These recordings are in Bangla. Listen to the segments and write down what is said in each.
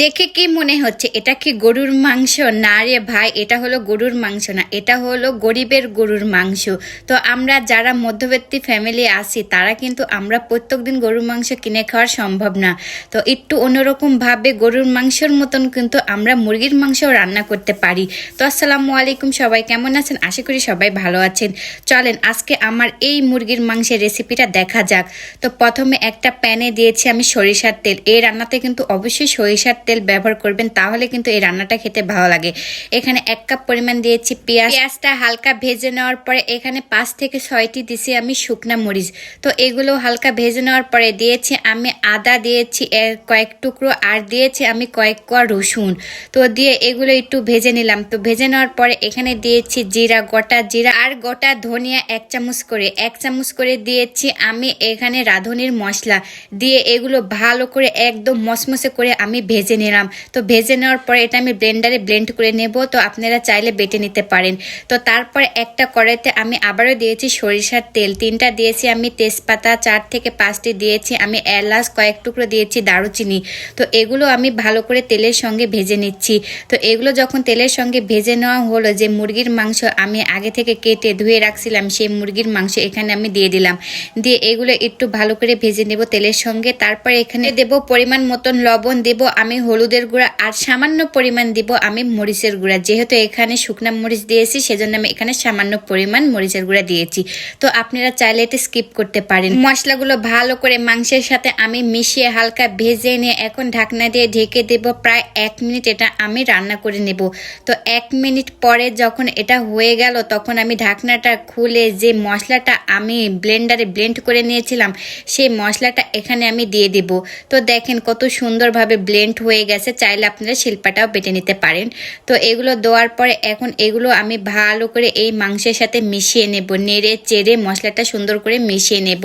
দেখে কি মনে হচ্ছে এটা কি গরুর মাংস? না রে ভাই, এটা হলো গরুর মাংস না, এটা হলো গরিবের গরুর মাংস। তো আমরা যারা মধ্যবিত্ত ফ্যামিলি আছি তারা কিন্তু আমরা প্রত্যেকদিন গরুর মাংস কিনে খাওয়া সম্ভব না। তো একটু অন্যরকম ভাবে গরুর মাংসের মতন কিন্তু আমরা মুরগির মাংস রান্না করতে পারি। তো আসসালামু আলাইকুম, সবাই কেমন আছেন? আশা করি সবাই ভালো আছেন। চলেন আজকে আমার এই মুরগির মাংসের রেসিপিটা দেখা যাক। তো প্রথমে একটা প্যানে দিয়েছি আমি সরিষার তেল। এই রান্নাতে কিন্তু অবশ্যই সরিষার তেল ব্যবহার করবেন, তাহলে কিন্তু এই রান্নাটা খেতে ভালো লাগে। এখানে 1 কাপ পরিমাণ দিয়েছি পেঁয়াজ। পেঁয়াজটা হালকা ভেজে নেওয়ার পরে এখানে 5 থেকে 6টি দিয়েছি আমি শুকনা মরিচ। তো এগুলো হালকা ভেজে নেওয়ার পরে দিয়েছি আমি আদা, দিয়েছি কয়েক টুকরো, আর দিয়েছি আমি কয়েক কোয়া রসুন। তো দিয়ে এগুলো একটু ভেজে নিলাম। তো ভেজে নেওয়ার পরে এখানে দিয়েছি জিরা, গোটা জিরা আর গোটা ধনিয়া 1 চামচ করে, 1 চামচ করে দিয়েছি আমি এখানে রাঁধুনির মশলা দিয়ে এগুলো ভালো করে একদম মসমসে করে আমি ভেজে নিলাম। তো ভেজে নেওয়ার পরে এটা আমি ব্লেন্ডারে ব্লেন্ড করে নেব। তো আপনারা চাইলে বেটে নিতে পারেন। তো তারপরে একটা কড়াইতে আমি আবারও দিয়েছি সরিষার তেল। 3টা দিয়েছি আমি তেজপাতা, 4 থেকে 5টি দিয়েছি আমি এলাচ, কয়েক টুকরো দিয়েছি দারুচিনি। তো এগুলো আমি ভালো করে তেলের সঙ্গে ভেজে নিচ্ছি। তো এগুলো যখন তেলের সঙ্গে ভেজে নেওয়া হলো, যে মুরগির মাংস আমি আগে থেকে কেটে ধুয়ে রাখছিলাম সেই মুরগির মাংস এখানে আমি দিয়ে দিলাম। দিয়ে এগুলো একটু ভালো করে ভেজে নেব তেলের সঙ্গে। তারপরে এখানে দেব পরিমাণ মতন লবণ, দেব আমি হলুদের গুঁড়া, আর সামান্য পরিমাণ দিব আমি মরিচের গুঁড়া। যেহেতু এখানে শুকনা মরিচ দিয়েছি সেজন্য আমি এখানে সামান্য পরিমাণ মরিচের গুঁড়া দিয়েছি। তো আপনারা চাইলে এটা স্কিপ করতে পারেন। মশলাগুলো ভালো করে মাংসের সাথে আমি মিশিয়ে হালকা ভেজে নিয়ে এখন ঢাকনা দিয়ে ঢেকে দেব। প্রায় 1 মিনিট এটা আমি রান্না করে নেব। তো 1 মিনিট পরে যখন এটা হয়ে গেল তখন আমি ঢাকনাটা খুলে যে মশলাটা আমি ব্লেন্ডারে ব্লেন্ড করে নিয়েছিলাম সেই মশলাটা এখানে আমি দিয়ে দেব। তো দেখেন কত সুন্দরভাবে ব্লেন্ড হয়ে গেছে। চাইলে আপনারা শিল্পাটাও বেটে নিতে পারেন। তো এগুলো দেওয়ার পরে এখন এগুলো আমি ভালো করে এই মাংসের সাথে মিশিয়ে নেব। নেড়ে চেড়ে মশলাটা সুন্দর করে মিশিয়ে নেব।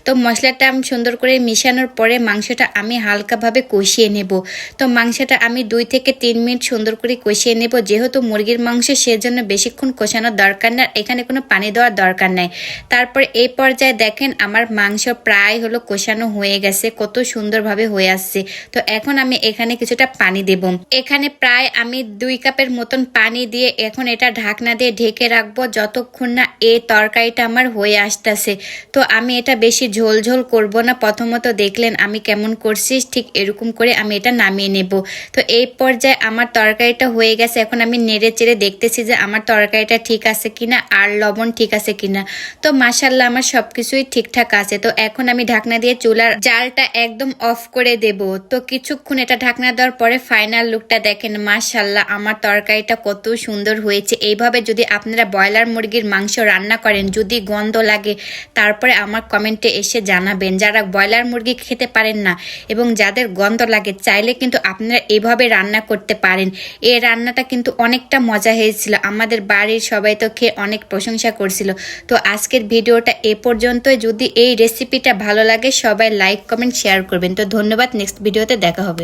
তো মশলাটা আমি সুন্দর করে মিশানোর পরে মাংসটা আমি হালকাভাবে কষিয়ে নেব। তো মাংসটা আমি 2 থেকে 3 মিনিট সুন্দর করে কষিয়ে নেব। যেহেতু মুরগির মাংস সেজন্য বেশিক্ষণ কষানোর দরকার না, এখানে কোনো পানি দেওয়ার দরকার নাই। তারপর এই পর্যায়ে দেখেন আমার মাংস প্রায় হলো কষানো হয়ে গেছে, কত সুন্দরভাবে হয়ে আসছে। তো এখন আমি এখানে কিছুটা পানি দেব। এখানে প্রায় আমি 2 কাপের মতন পানি দিয়ে এখন এটা ঢাকনা দিয়ে ঢেকে রাখবো যতক্ষণ না এই তরকারিটা আমার হয়ে আসতেছে। তো আমি এটা বেশি ঝোল ঝোল করব না। প্রথমত দেখলেন আমি কেমন করছি, ঠিক এরকম করে আমি এটা নামিয়ে নেব। তো এই পর্যায়ে আমার তরকারিটা হয়ে গেছে। এখন আমি নেড়ে চেড়ে দেখতেছি যে আমার তরকারিটা ঠিক আছে কিনা আর লবণ ঠিক আছে কিনা। তো মাশাআল্লাহ আমার সবকিছুই ঠিকঠাক আছে। তো এখন আমি ঢাকনা দিয়ে চুলার জালটা একদম অফ করে দেব। তো কিছুক্ষণ এটা ঢাকনা দেওয়ার পরে ফাইনাল লুকটা দেখেন। মাশাআল্লাহ আমার তরকারিটা কত সুন্দর হয়েছে। এইভাবে যদি আপনারা ব্রয়লার মুরগির মাংস রান্না করেন, যদি গন্ধ লাগে তারপরে আমার কমেন্টে এসে জানাবেন। যারা ব্রয়লার মুরগি খেতে পারেন না এবং যাদের গন্ধ লাগে চাইলে কিন্তু আপনারা এইভাবে রান্না করতে পারেন। এই রান্নাটা কিন্তু অনেকটা মজা হয়েছিল। আমাদের বাড়ির সবাই তো খেয়ে অনেক প্রশংসা করছিল। তো আজকের ভিডিওটা এ পর্যন্তই। যদি এই রেসিপিটা ভালো লাগে সবাই লাইক, কমেন্ট, শেয়ার করবেন। তো ধন্যবাদ। নেক্সট ভিডিওতে দেখা হবে।